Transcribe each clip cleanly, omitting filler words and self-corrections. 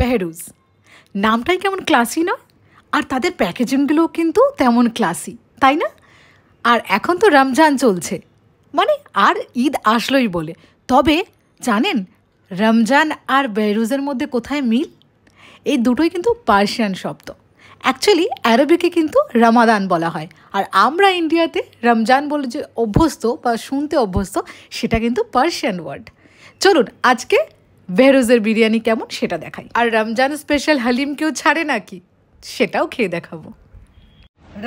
বেহরুজ নামটাই কেমন ক্লাসি না, আর তাদের প্যাকেজিংগুলোও কিন্তু তেমন ক্লাসি, তাই না? আর এখন তো রমজান চলছে, মানে আর ঈদ আসলোই বলে। তবে জানেন রমজান আর বেহরুজের মধ্যে কোথায় মিল? এই দুটোই কিন্তু পার্সিয়ান শব্দ। অ্যাকচুয়ালি আরবিকে কিন্তু রমাদান বলা হয়, আর আমরা ইন্ডিয়াতে রমজান বলে যে অভ্যস্ত বা শুনতে অভ্যস্ত, সেটা কিন্তু পার্সিয়ান ওয়ার্ড। চলুন আজকে বেহরুজের বিরিয়ানি কেমন সেটা দেখাই। আর রমজান স্পেশাল হালিম কেউ ছাড়ে নাকি, সেটাও খেয়ে দেখাবো।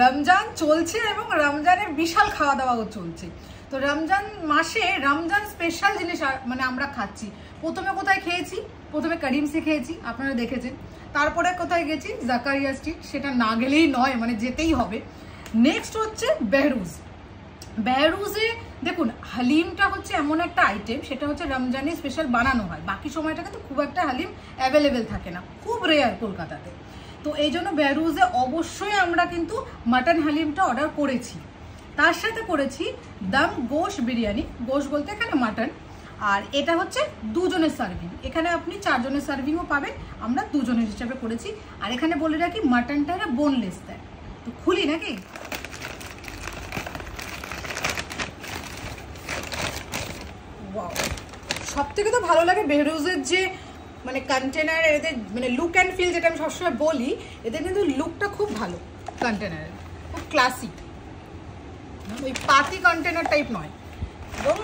রমজান চলছে এবং রমজানের বিশাল খাওয়া দাওয়াও চলছে। তো রমজান মাসে রমজান স্পেশাল জিনিস মানে আমরা খাচ্ছি। প্রথমে কোথায় খেয়েছি? প্রথমে করিমসে খেয়েছি, আপনারা দেখেছেন। তারপরে কোথায় গেছি? জাকারিয়া স্ট্রিট, সেটা না গেলেই নয়, মানে যেতেই হবে। নেক্সট হচ্ছে বেহরুজ। বেহরুজে দেখুন হালিমটা হচ্ছে এমন একটা আইটেম, সেটা হচ্ছে রমজানে স্পেশাল বানানো হয়, বাকি সময়টা কিন্তু খুব একটা হালিম অ্যাভেলেবেল থাকে না, খুব রেয়ার কলকাতাতে। তো এই জন্য বেহরুজে অবশ্যই আমরা কিন্তু মাটন হালিমটা অর্ডার করেছি। তার সাথে করেছি দম গোশ বিরিয়ানি, গোশ বলতে এখানে মাটন। আর এটা হচ্ছে দুজনের সার্ভিং, এখানে আপনি 4 জনের সার্ভিংও পাবেন, আমরা 2 জনের হিসাবে করেছি। আর এখানে বলে রাখি মাটনটা এরা বোনলেস দেয়। তো খুলি নাকি? ওয়াও, সব থেকে তো ভালো লাগে বেহরুজের যে মানে কন্টেনার, এদের মানে লুক অ্যান্ড ফিল, যেটা আমি সবসময় বলি, এদের কিন্তু লুকটা খুব ভালো, কন্টেনারের খুব ক্লাসিক, ওই পাতি কন্টেনার টাইপ নয়। এবং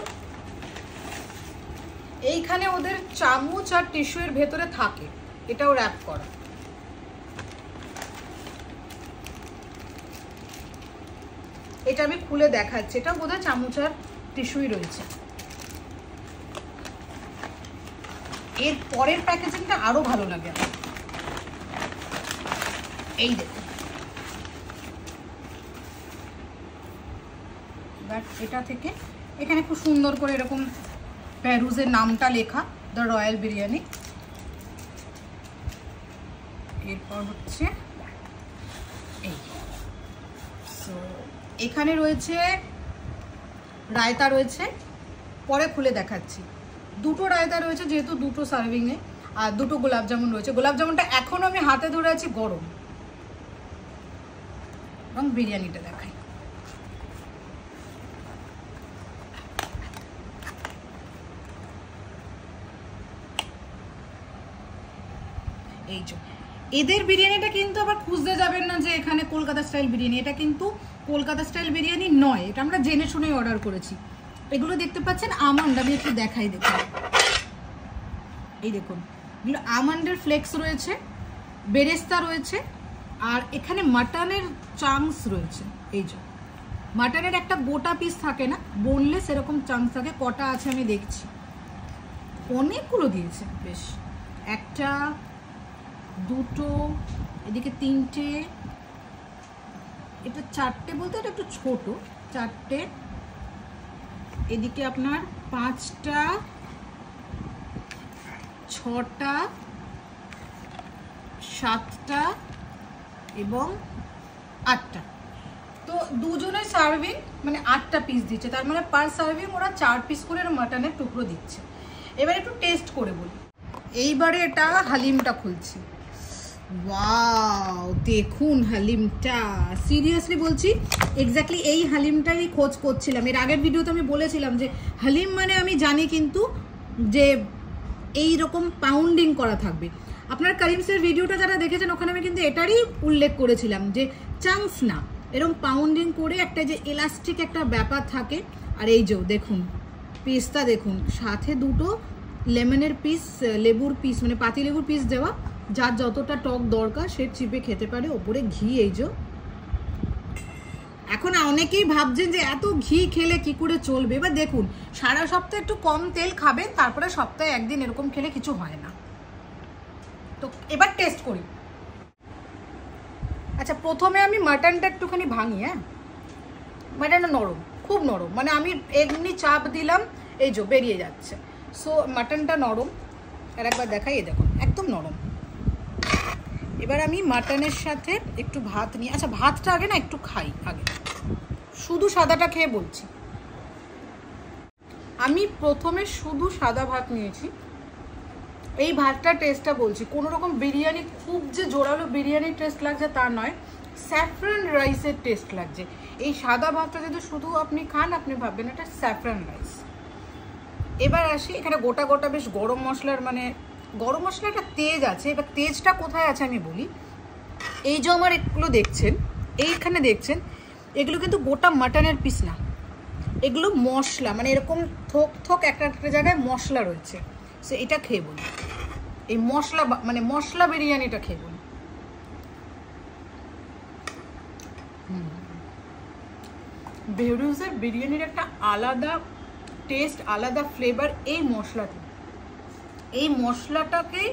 এইখানে ওদের চামচ আর টিস্যু এর ভেতরে থাকে, এটাও র্যাপ করা। এটা আমি খুলে দেখাচ্ছি, এটা বোধহয় চামচ আর টিস্যুই রয়েছে। এর পরের প্যাকেজিংটা আরো ভালো লাগে। এই দেখুন, এটা থেকে এখানে খুব সুন্দর করে এরকম বেহরুজের নামটা লেখা, দ্য রয়্যাল বিরিয়ানি। এরপর হচ্ছে এই, সো এখানে রয়েছে রায়তা রয়েছে, পরে খুলে দেখাচ্ছি। 2টো রায়তা রয়েছে যেহেতু 2টো সার্ভিংয়ে, আর 2টো গোলাপ জামুন রয়েছে। গোলাপ জামুনটা এখনো আমি হাতে ধরে আছি, গরম। এবং বিরিয়ানিটা দেখাই। এই যে এদের বিরিয়ানিটা কিন্তু আবার খুঁজতে যাবেন না যে এখানে কলকাতা স্টাইল বিরিয়ানি, এটা কিন্তু কলকাতা স্টাইল বিরিয়ানি নয়, এটা আমরা জেনে শুনেই অর্ডার করেছি। এগুলো দেখতে পাচ্ছেন আমন্ড, আমি একটু দেখাই। দেখুন এই দেখুন, এগুলো আমন্ডের ফ্লেক্স রয়েছে, বেরেস্তা রয়েছে, আর এখানে মাটনের চাংস রয়েছে। এই যে মাটনের একটা গোটা পিস থাকে না, বোনলেস এরকম চাংস থাকে। কটা আছে আমি দেখছি, অনেকগুলো দিয়েছে বেশ। 1টা 2টো, এদিকে 3টে, এটা 4টে, বলতে এটা একটু ছোট, 4টে, এদিকে আপনার 5টা, 6টা, 7টা এবং 8টা। তো 2 জনের সার্ভিং মানে 8টা পিস দিচ্ছে, তার মানে পার সার্ভিং ওরা 4 পিস করে মাটনের টুকরো দিচ্ছে। এবার একটু টেস্ট করে বলি। এইবারে এটা হালিমটা খুলছি। ওয়াও, দেখুন হালিমটা, সিরিয়াসলি বলছি এক্স্যাক্টলি এই হালিমটাই খোঁজ করছিলাম। এর আগের ভিডিওতে আমি বলেছিলাম যে হালিম মানে আমি জানি, কিন্তু যে এই রকম পাউন্ডিং করা থাকবে। আপনার করিমসের ভিডিওটা যারা দেখেছেন ওখানে আমি কিন্তু এটারই উল্লেখ করেছিলাম যে চাংস না, এরকম পাউন্ডিং করে একটা যে এলাস্টিক একটা ব্যাপার থাকে। আর এই যে দেখুন পিসটা দেখুন, সাথে 2টো লেমনের পিস, লেবুর পিস, মানে পাতি লেবুর পিস দেওয়া, যার যতটা টক দরকার সে চিপে খেতে পারে। ওপরে ঘি, এই যে। এখন অনেকেই ভাবছেন যে এত ঘি খেলে কি করে চলবে। এবার দেখুন, সারা সপ্তাহে একটু কম তেল খাবেন, তারপরে সপ্তাহে একদিন এরকম খেলে কিছু হয় না। তো এবার টেস্ট করি। আচ্ছা, প্রথমে আমি মাটনটা একটুখানি ভাঙি। হ্যাঁ, মাটনটা নরম, খুব নরম, মানে আমি এমনি চাপ দিলাম, এই যে বেরিয়ে যাচ্ছে। সো মাটনটা নরম, আর একবার দেখাই, দেখুন একদম নরম। এবার আমি মাটনের সাথে একটু ভাত নিয়ে, আচ্ছা ভাতটা আগে না একটু খাই, আগে শুধু সাদাটা খেয়ে বলছি। আমি প্রথমে শুধু সাদা ভাত নিয়েছি, এই ভাতটার টেস্টটা বলছি, কোনো রকম বিরিয়ানি খুব যে জোরালো বিরিয়ানির টেস্ট লাগছে তা নয়, স্যাফরান রাইসের টেস্ট লাগছে। এই সাদা ভাতটা যদি শুধু আপনি খান আপনি ভাববেন এটা স্যাফরান রাইস। এবার আসি, এখানে গোটা গোটা বেশ গরম মশলার, মানে গরম মশলাটা তেজ আছে। এবার তেজটা কোথায় আছে আমি বলি। এই যে আমার এগুলো দেখছেন, এইখানে দেখছেন, এগুলো কিন্তু গোটা মাটনের পিস না, এগুলো মশলা, মানে এরকম থোক থোক একটা একটা জায়গায় মশলা রয়েছে। সো এটা খেয়ে বলি, এই মশলা মানে মশলা বিরিয়ানিটা খেয়ে বলি। বেহরুজের বিরিয়ানির একটা আলাদা টেস্ট, আলাদা ফ্লেভার এই মশলাতে। এই মশলাটাকে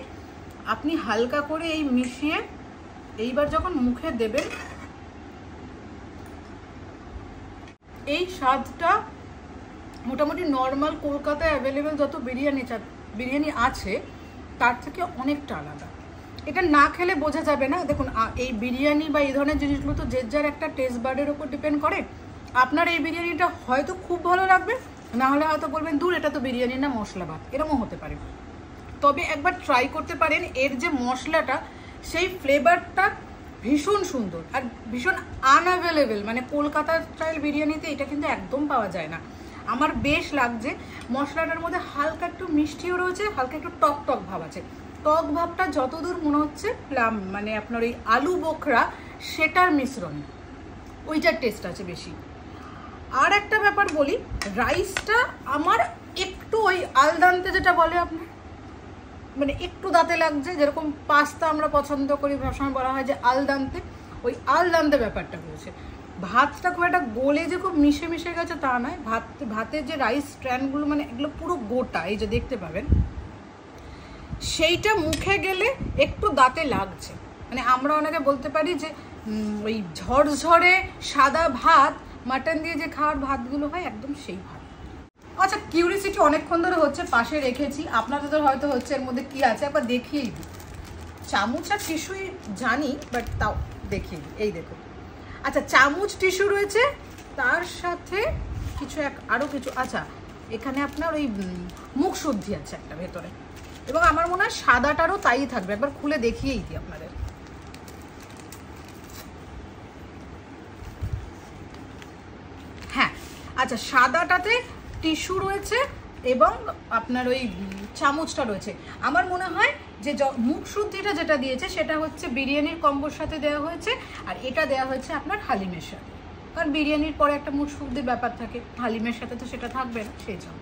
আপনি হালকা করে এই মিশিয়ে এইবার যখন মুখে দেবেন, এই স্বাদটা মোটামুটি নর্মাল কলকাতায় অ্যাভেলেবেল যত বিরিয়ানি আছে তার থেকে অনেকটা আলাদা। এটা না খেলে বোঝা যাবে না। দেখুন, এই বিরিয়ানি বা এই ধরনের জিনিসগুলো তো যে যার একটা টেস্ট বার্ডের ওপর ডিপেন্ড করে। আপনার এই বিরিয়ানিটা হয়তো খুব ভালো লাগবে, না হলে হয়তো বলবেন দূর, এটা তো বিরিয়ানি না, মশলা ভাত, এরকমও হতে পারে। তবে একবার ট্রাই করতে পারেন, এর যে মশলাটা সেই ফ্লেভারটা ভীষণ সুন্দর আর ভীষণ আনঅ্যাভেলেবেল। মানে কলকাতা স্টাইল বিরিয়ানিতে এটা কিন্তু একদম পাওয়া যায় না। আমার বেশ লাগছে, মশলাটার মধ্যে হালকা একটু মিষ্টিও রয়েছে, হালকা একটু টক টক ভাব আছে। টক ভাবটা যতদূর মনে হচ্ছে প্লাম, মানে আপনার ওই আলু বোখরা সেটার মিশ্রণ, ওইটার টেস্ট আছে বেশি। আর একটা ব্যাপার বলি, রাইসটা আমার একটু ওই আলদান্তে যেটা বলে আপনার, মানে একটু দাঁতে লাগছে, যেরকম পাস্তা আমরা পছন্দ করি সবসময় বলা হয় যে আলদান্তে, ওই আলদান্তে ব্যাপারটা হয়েছে। ভাতটা খুব একটা গলে যে খুব মিশে মিশে গেছে তা নয়, ভাতের যে রাইস স্ট্র্যান্ডগুলো মানে এগুলো পুরো গোটা, এই যে দেখতে পাবেন, সেইটা মুখে গেলে একটু দাঁতে লাগছে। মানে আমরা অনেকে বলতে পারি যে ওই ঝরঝরে সাদা ভাত মাটন দিয়ে যে খাওয়ার ভাতগুলো হয়, একদম সেই ভাত। আচ্ছা, কিউরিসিটি অনেকক্ষণ ধরে হচ্ছে, পাশে রেখেছি, আপনাদের হয়তো হচ্ছে এর মধ্যে কি আছে একবার দেখিয়েই দিই। চামচ আর টিস্যুই জানি, বাট তাও দেখিয়ে দিই। এই দেখুন, আচ্ছা চামচ টিস্যু রয়েছে, তার সাথে কিছু আরও কিছু, আচ্ছা এখানে আপনার ওই মুখ শুদ্ধি আছে একটা ভেতরে, এবং আমার মনে হয় সাদাটারও তাই থাকবে, একবার খুলে দেখিয়েই দিই আপনাদের। হ্যাঁ, আচ্ছা সাদাটাতে টিস্যু রয়েছে এবং আপনার ওই চামচটা রয়েছে। আমার মনে হয় যে মুখ শুদ্ধিটা যেটা দিয়েছে সেটা হচ্ছে বিরিয়ানির কম্বোর সাথে দেওয়া হয়েছে, আর এটা দেওয়া হয়েছে আপনার হালিমের সাথে, কারণ বিরিয়ানির পরে একটা মুখ শুদ্ধির ব্যাপার থাকে, হালিমের সাথে তো সেটা থাকবে না, সেই জন্য।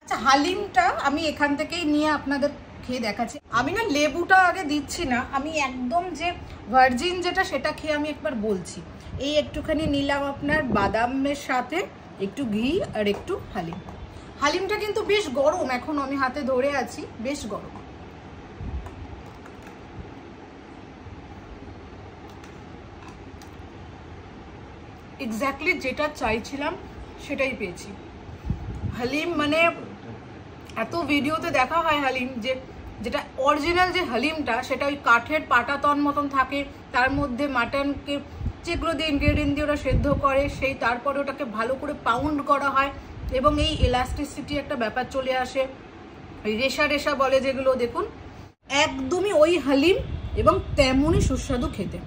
আচ্ছা, হালিমটা আমি এখান থেকেই নিয়ে আপনাদের খেয়ে দেখাচ্ছি। আমি না লেবুটা আগে দিচ্ছি না, আমি একদম যে ভার্জিন যেটা সেটা খেয়ে আমি একবার বলছি। এই একটুখানি নিলাম আপনার বাদামের সাথে একটু ঘি আর একটু হালিম। হালিমটা কিন্তু বেশ গরম, এখন আমি হাতে ধরে আছি, বেশ গরম। এক্স্যাক্টলি যেটা চাইছিলাম সেটাই পেয়েছি। হালিম মানে এত ভিডিওতে দেখা হয় হালিম, যে যেটা অরিজিনাল যে হালিমটা সেটা ওই কাঠের পাটাতন মতন থাকে, তার মধ্যে মাটনকে যেগুলো দিয়ে ইনগ্রেডিয়েন্ট দিয়ে ওরা সেদ্ধ করে, সেই তারপরে ওটাকে ভালো করে পাউন্ড করা হয় এবং এই এলাস্টিসিটি একটা ব্যাপার চলে আসে, ওই রেশা রেশা বলে যেগুলো, দেখুন একদমই ওই হালিম এবং তেমনই সুস্বাদু খেতে,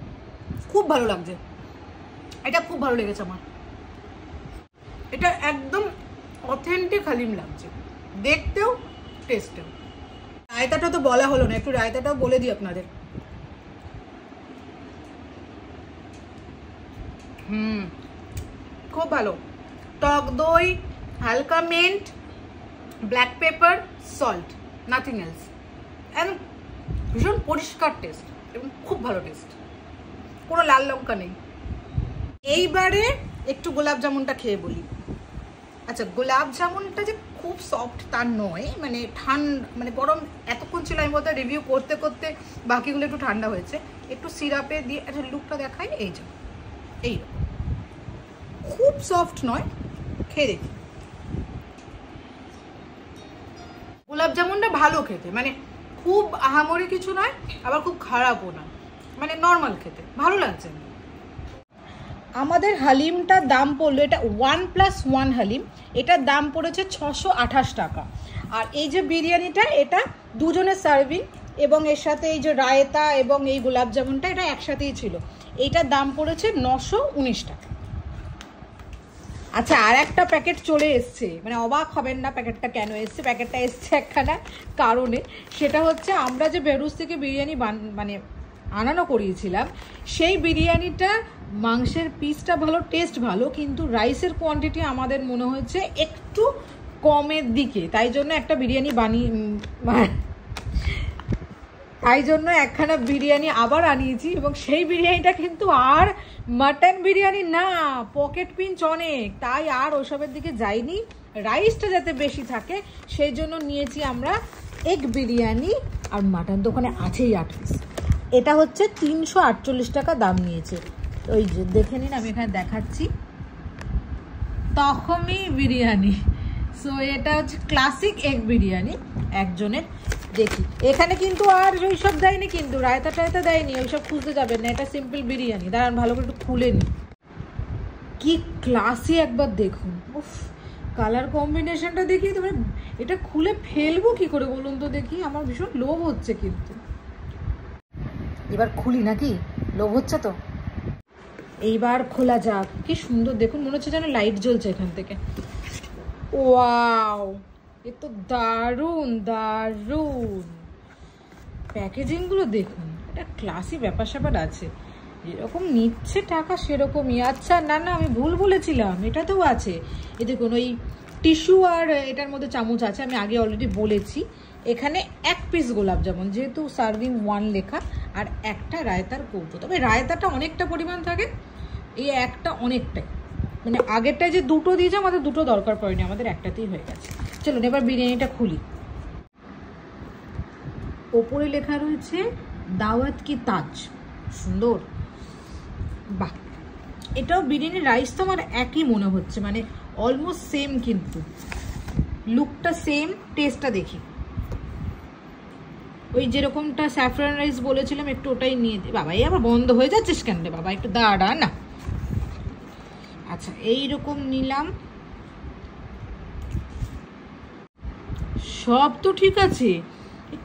খুব ভালো লাগছে। এটা খুব ভালো লেগেছে আমার, এটা একদম অথেন্টিক হালিম লাগছে দেখতেও, টেস্টেও। রায়তাটা তো বলা হলো না, একটু রায়তাটাও বলে দিই আপনাদের। খুব ভালো, টক দই, হালকা mint, black pepper, salt, nothing else, and ভীষণ পরিষ্কার টেস্ট এবং খুব ভালো টেস্ট, কোনো লাল লঙ্কা নেই। এইবারে একটু গোলাপ জামুনটা খেয়ে বলি। আচ্ছা, গোলাপ জামুনটা যে খুব সফট তা নয়, মানে ঠান্ডা, মানে গরম এতক্ষণ ছিল, আমি বলতে রিভিউ করতে করতে বাকিগুলো একটু ঠান্ডা হয়েছে, একটু সিরাপে দিয়ে। আচ্ছা লুকটা দেখাই, এই যে এইরকম, খুব সফট নয়, খেয়ে দেখি। গোলাপ জামুনটা ভালো খেতে, মানে খুব আহামরি কিছু নয়, আবার খুব খারাপও না, মানে নর্মাল খেতে ভালো লাগছে। আমাদের হালিমটার দাম পড়লো, এটা 1+1 হালিম, এটার দাম পড়েছে 628 টাকা। আর এই যে বিরিয়ানিটা, এটা দুজনের সার্ভিং, এবং এর সাথে এই যে রায়তা এবং এই গোলাপ জামুনটা এটা একসাথেই ছিল। এইটার দাম পড়েছে 919 টাকা। আচ্ছা, আর একটা প্যাকেট চলে এসছে, মানে অবাক হবেন না প্যাকেটটা কেন এসছে। প্যাকেটটা এসছে একখানা কারণে, সেটা হচ্ছে আমরা যে বেরুস থেকে বিরিয়ানি মানে আনানো করিয়েছিলাম, সেই বিরিয়ানিটা মাংসের পিসটা ভালো, টেস্ট ভালো, কিন্তু রাইসের কোয়ান্টিটি আমাদের মনে হচ্ছে একটু কমের দিকে, তাই জন্য একটা বিরিয়ানি তাই জন্য একখানা বিরিয়ানি আবার আনিয়েছি। এবং সেই বিরিয়ানিটা কিন্তু আর মাটন বিরিয়ানি না, পকেট পিঞ্চ অনেক, তাই আর ওসবের দিকে যাইনি। রাইসটা যাতে বেশি থাকে সেই জন্য নিয়েছি আমরা এগ বিরিয়ানি, আর মাটন তো ওখানে আছেই 8 পিস। এটা হচ্ছে 348 টাকা দাম নিয়েছে। ওই যে দেখে নিন, আমি এখানে দেখাচ্ছি, তখমি বিরিয়ানি। সো এটা হচ্ছে ক্লাসিক এগ বিরিয়ানি একজনের। দেখি এখানে কিন্তু আর ওইসব দেয়নি, কিন্তু রায়তা টায়তা দেয়নি, ওইসব খুঁজতে যাবেন না, এটা সিম্পল বিরিয়ানি। দাঁড়ান ভালো করে একটু খুলে নি, কি ক্লাসি একবার দেখুন। উফ, কালার কম্বিনেশনটা দেখি, তোমরা এটা খুলে ফেলবো কি করে বলুন তো দেখি, আমার ভীষণ লোভ হচ্ছে। কিন্তু এবার খুলি নাকি, লোভ হচ্ছে তো, এইবার খোলা যাক। কি সুন্দর দেখুন, মনে হচ্ছে যেন লাইট জ্বলছে এখান থেকে। ওয়াও, এ তো দারুণ দারুণ প্যাকেজিংগুলো দেখুন, এটা ক্লাসি ব্যাপার স্যাপার আছে। যেরকম নিচ্ছে টাকা সেরকমই। আচ্ছা না না, আমি ভুল বলেছিলাম, এটাতেও আছে। এ দেখুন, ওই টিস্যু আর এটার মধ্যে চামচ আছে, আমি আগে অলরেডি বলেছি। এখানে 1 পিস গোলাপ জামুন, যেহেতু সার্ভিং 1 লেখা, আর একটা রায়তার কৌটো। তবে রায়তাটা অনেকটা পরিমাণ থাকে, এই একটা অনেকটাই, মানে আগেরটায় যে 2টো দিয়েছে আমাদের 2টো দরকার পড়েনি, আমাদের একটাতেই হয়ে গেছে। চলুন এবার বিরিয়ানিটা খুলি। ওপরে লেখা রয়েছে দাওয়াত কি তাজ, সুন্দর। বাহ, এটাও বিরিয়ানির রাইস তো আমার একই মনে হচ্ছে, মানে অলমোস্ট সেম, কিন্তু লুকটা সেম, টেস্টটা দেখি। ওই যেরকমটা স্যাফরান রাইস বলেছিলাম একটু ওটাই নিয়ে দিই। বাবা, এই আবার বন্ধ হয়ে যাচ্ছিস কেন রে বাবা, একটু দাঁড়া না। আচ্ছা, এইরকম নিলাম, সব তো ঠিক আছে।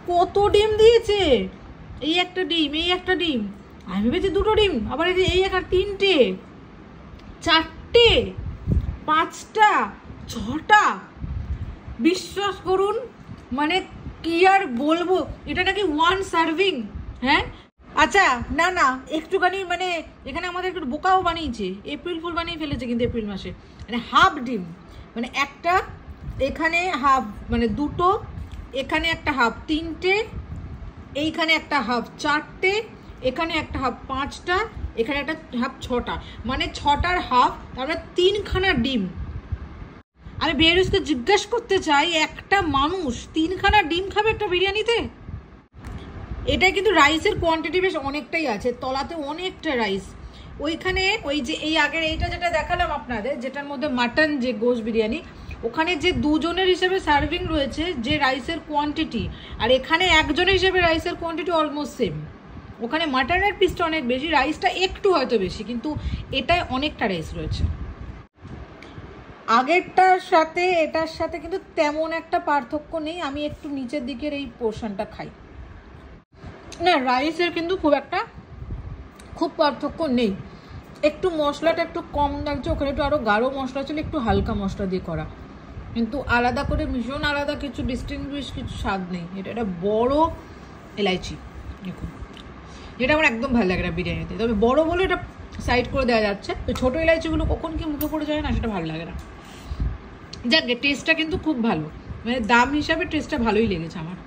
কত ডিম দিয়েছে, এই একটা ডিম, এই একটা ডিম, আমি ভেবেছি 2টো ডিম, আবার এই একটা 3টে, 4টে, 5টা, 6টা। বিশ্বাস করুন, মানে কি আর বলবো, এটা নাকি 1 সার্ভিং। হ্যাঁ আচ্ছা, না না একটুখানি, মানে এখানে আমাদের একটু বোকাও বানিয়েছে, এপ্রিল ফুল বানিয়ে ফেলেছে কিন্তু এপ্রিল মাসে। মানে হাফ ডিম, মানে একটা, এখানে হাফ, মানে 2টো, এখানে একটা হাফ 3টে, এইখানে একটা হাফ 4টে, এখানে একটা হাফ 5টা, এখানে একটা হাফ 6টা, মানে 6টার হাফ, তারপরে 3খানা ডিম। আমি বেরুসকে জিজ্ঞাসা করতে চাই, একটা মানুষ 3খানা ডিম খাবে একটা বিরিয়ানিতে? এটা কিন্তু রাইসের কোয়ান্টিটি বেশ অনেকটাই আছে, তলাতে অনেকটা রাইস। ওইখানে ওই যে এই আগের এইটা যেটা দেখালাম আপনাদের, যেটার মধ্যে মাটন যে গোশ বিরিয়ানি, ওখানে যে 2জনের হিসেবে সার্ভিং রয়েছে যে রাইসের কোয়ান্টিটি, আর এখানে একজনের হিসেবে রাইসের কোয়ান্টিটি অলমোস্ট সেম। ওখানে মাটনের পিসটা অনেক বেশি, রাইসটা একটু হয়তো বেশি, কিন্তু এটায় অনেকটা রাইস রয়েছে। আগেরটার সাথে এটার সাথে কিন্তু তেমন একটা পার্থক্য নেই। আমি একটু নিচের দিকের এই পোর্শনটা খাই না, রাইসের কিন্তু খুব পার্থক্য নেই। একটু মশলাটা একটু কম লাগছে, ওখানে একটু আরও গাঢ় মশলা ছিল, একটু হালকা মশলা দিয়ে করা, কিন্তু আলাদা করে ভীষণ আলাদা কিছু ডিস্টিংগুইশ কিছু স্বাদ নেই। এটা একটা বড় এলাইচি, দেখুন, যেটা আমার একদম ভালো লাগে না বিরিয়ানিতে। তবে বড় বলে এটা সাইড করে দেওয়া যাচ্ছে, তো ছোটো এলাইচিগুলো কখন কি মুখে পড়ে যায় না, সেটা ভালো লাগে না। যাক, টেস্টটা কিন্তু খুব ভালো, মানে দাম হিসাবে টেস্টটা ভালোই লেগেছে আমার।